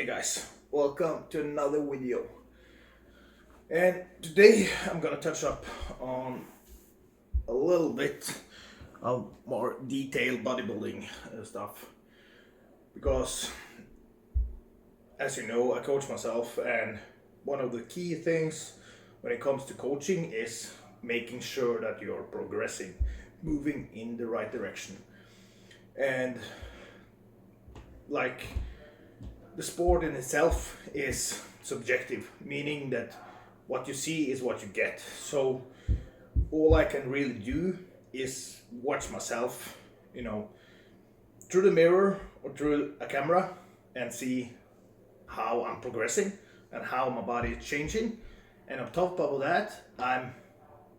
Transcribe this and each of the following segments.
Guys, welcome to another video. And today I'm gonna touch up on a little bit of more detailed bodybuilding stuff, because as you know, I coach myself, and one of the key things when it comes to coaching is making sure that you're progressing, moving in the right direction. And like, the sport in itself is subjective, meaning that what you see is what you get. So all I can really do is watch myself, through the mirror or through a camera, and see how I'm progressing and how my body is changing. And on top of that, I'm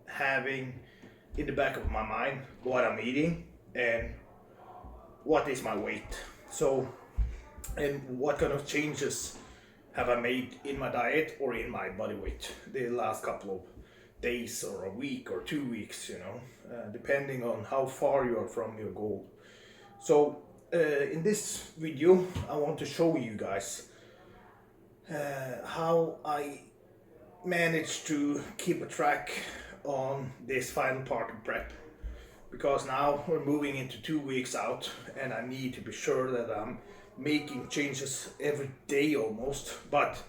having in the back of my mind what I'm eating and what is my weight. So, and what kind of changes have I made in my diet or in my body weight the last couple of days or a week or 2 weeks, depending on how far you are from your goal. So in this video I want to show you guys how I managed to keep a track on this final part of prep, because now we're moving into 2 weeks out and I need to be sure that I'm making changes every day almost. But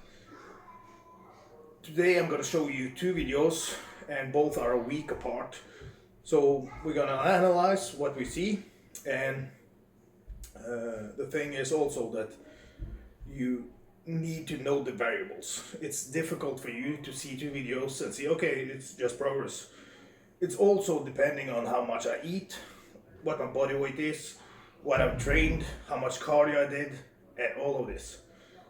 today I'm going to show you two videos, and both are a week apart. So we're going to analyze what we see, and the thing is also that you need to know the variables. It's difficult for you to see two videos and see, okay, it's just progress. It's also depending on how much I eat, what my body weight is, what I've trained, how much cardio I did, and all of this.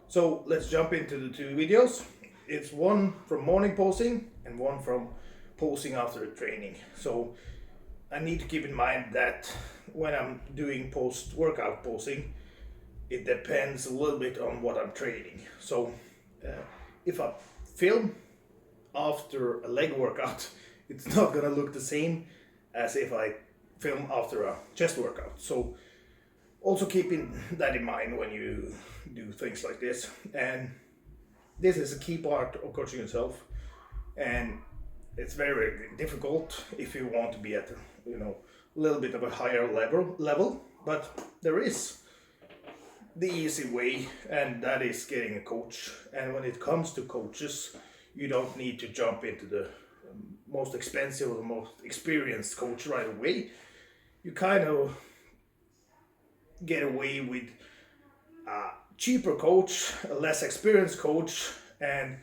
So let's jump into the two videos. It's one from morning posing and one from posing after the training. So I need to keep in mind that when I'm doing post-workout posing, it depends a little bit on what I'm training. So if I film after a leg workout, it's not gonna look the same as if I film after a chest workout. So also keeping that in mind when you do things like this. And this is a key part of coaching yourself, and it's very, very difficult if you want to be at a little bit of a higher level. But there is the easy way, and that is getting a coach. And when it comes to coaches, you don't need to jump into the most expensive or the most experienced coach right away. You kind of get away with a cheaper coach, a less experienced coach, and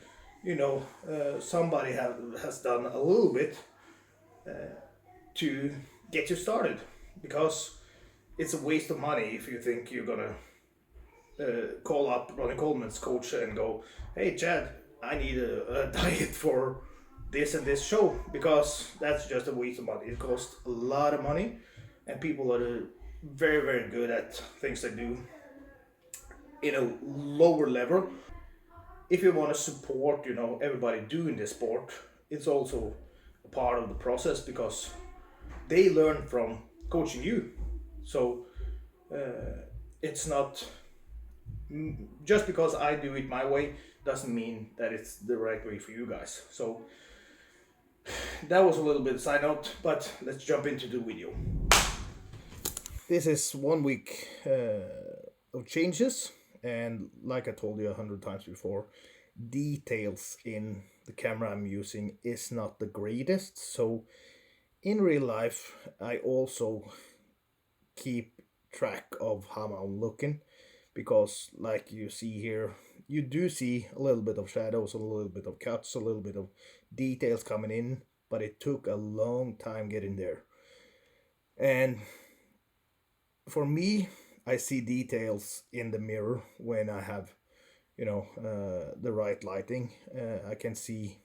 somebody has done a little bit to get you started, because it's a waste of money if you think you're gonna call up Ronnie Coleman's coach and go, hey Chad, I need a diet for this and this show, because that's just a waste of money. It costs a lot of money, and people are very, very good at things they do in a lower level. If you want to support everybody doing this sport, it's also a part of the process, because they learn from coaching you. So it's not just because I do it my way doesn't mean that it's the right way for you guys. So that was a little bit of side note, but let's jump into the video. This is 1 week of changes, and like I told you 100 times before, details in the camera I'm using is not the greatest. So in real life I also keep track of how I'm looking, because like you see here, you do see a little bit of shadows, a little bit of cuts, a little bit of details coming in, but it took a long time getting there. And for me, I see details in the mirror when I have the right lighting. I can see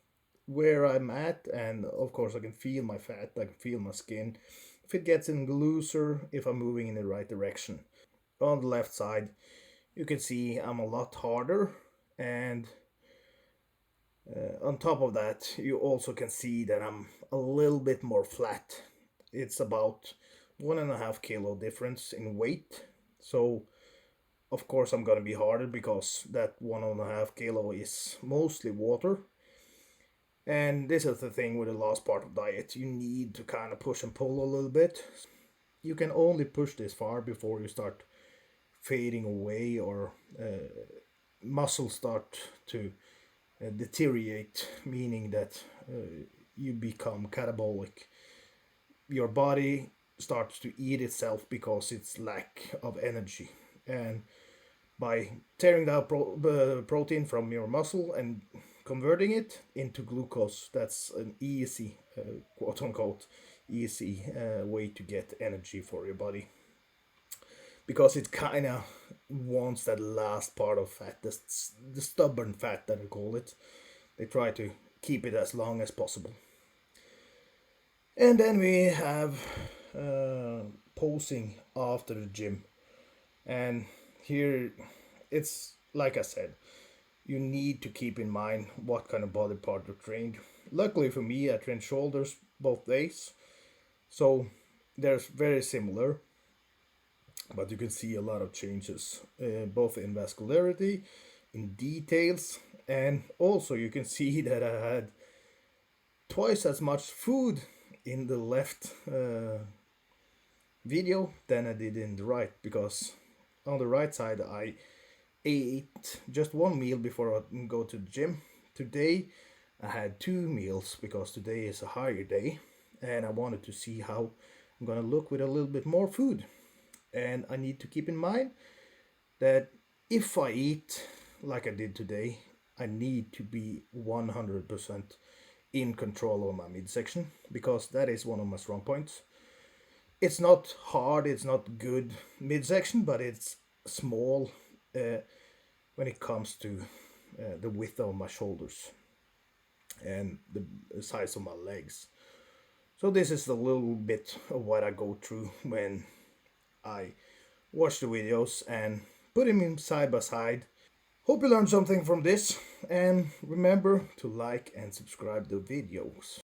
where I'm at, and of course I can feel my fat, I can feel my skin, if it gets in looser, if I'm moving in the right direction. On the left side you can see I'm a lot harder, and on top of that you also can see that I'm a little bit more flat. It's about 1.5 kilo difference in weight. So Of course, I'm gonna be harder because that 1.5 kilo is mostly water. And this is the thing with the last part of diet. You need to kind of push and pull a little bit. You can only push this far before you start fading away or muscles start to deteriorate, meaning that you become catabolic. Your body starts to eat itself because it's lack of energy. And by tearing down protein from your muscle and converting it into glucose, that's an easy, quote unquote, easy way to get energy for your body. Because it kind of wants that last part of fat, the stubborn fat that I call it. They try to keep it as long as possible. And then we have posing after the gym. And here it's like I said, you need to keep in mind what kind of body part you trained. Luckily for me, I trained shoulders both days, so they're very similar, but you can see a lot of changes, both in vascularity, in details, and also you can see that I had twice as much food in the left video than I did in the right, because on the right side I ate just one meal before I go to the gym. Today I had 2 meals because today is a higher day and I wanted to see how I'm gonna look with a little bit more food. And I need to keep in mind that if I eat like I did today, I need to be 100% in control of my midsection because that is one of my strong points. It's not hard, it's not good midsection, but it's small when it comes to the width of my shoulders and the size of my legs. So this is a little bit of what I go through when I watch the videos and put them in side by side. Hope you learned something from this, and remember to like and subscribe the videos.